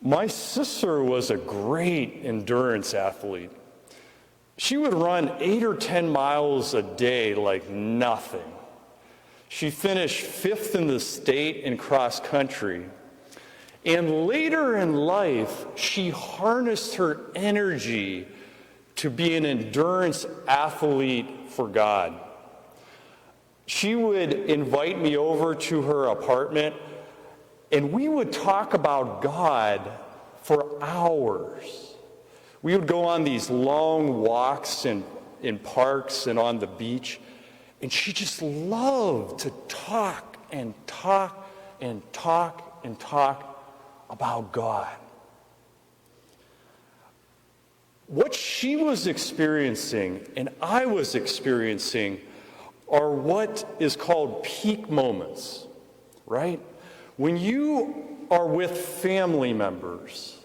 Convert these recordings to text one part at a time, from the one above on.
My sister was a great endurance athlete. She would run 8 or 10 miles a day like nothing. She finished 5th in the state in cross country. And later in life, she harnessed her energy to be an endurance athlete for God. She would invite me over to her apartment, and we would talk about God for hours. We would go on these long walks in parks and on the beach, and she just loved to talk and talk and talk and talk about God. What she was experiencing and I was experiencing are what is called peak moments, right? When you are with family members,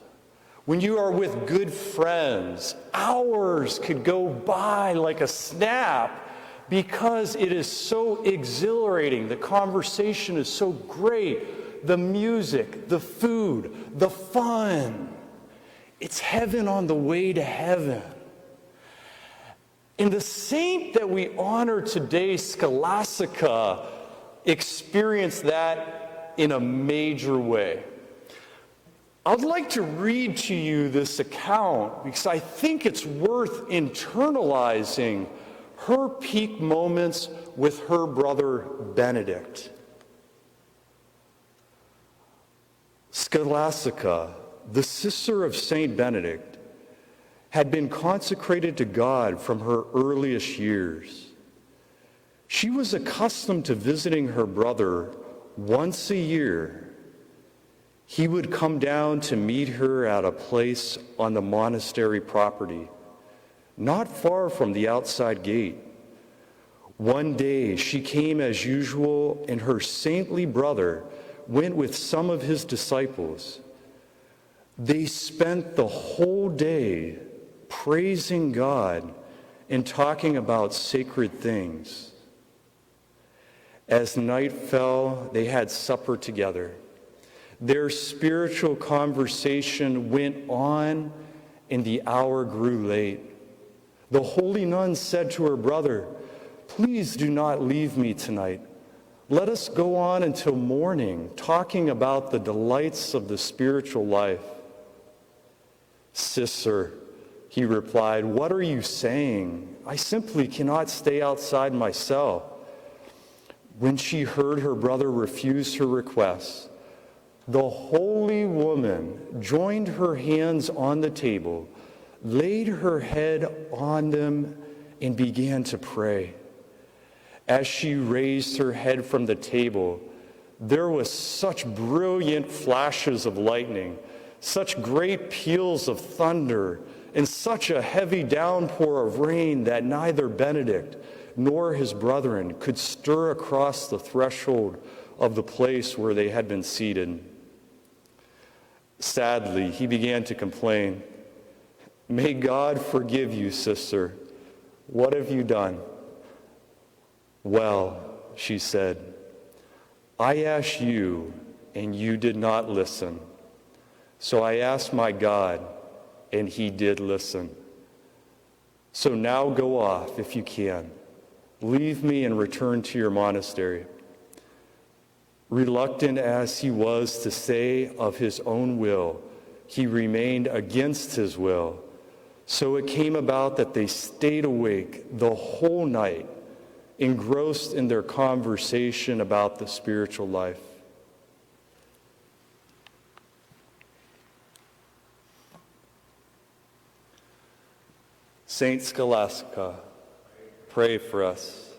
when you are with good friends, hours could go by like a snap because it is so exhilarating. The conversation is so great. The music, the food, the fun. It's heaven on the way to heaven. And the saint that we honor today, Scholastica, experienced that in a major way. I'd like to read to you this account because I think it's worth internalizing her peak moments with her brother Benedict. Scholastica, the sister of Saint Benedict, had been consecrated to God from her earliest years. She was accustomed to visiting her brother once a year. He would come down to meet her at a place on the monastery property, not far from the outside gate. One day she came as usual, and her saintly brother went with some of his disciples. They spent the whole day praising God and talking about sacred things. As night fell, they had supper together. Their spiritual conversation went on, and the hour grew late. The holy nun said to her brother, "Please do not leave me tonight. Let us go on until morning, talking about the delights of the spiritual life." "Sister," he replied, "what are you saying? I simply cannot stay outside my cell." When she heard her brother refuse her request, the holy woman joined her hands on the table, laid her head on them, and began to pray. As she raised her head from the table, there was such brilliant flashes of lightning, such great peals of thunder, and such a heavy downpour of rain that neither Benedict nor his brethren could stir across the threshold of the place where they had been seated. Sadly, he began to complain. "May God forgive you, sister. What have you done?" "Well," she said, "I asked you, and you did not listen. So I asked my God, and he did listen. So now go off if you can. Leave me and return to your monastery." Reluctant as he was to say of his own will, he remained against his will. So it came about that they stayed awake the whole night, engrossed in their conversation about the spiritual life. Saint Scholastica, pray for us.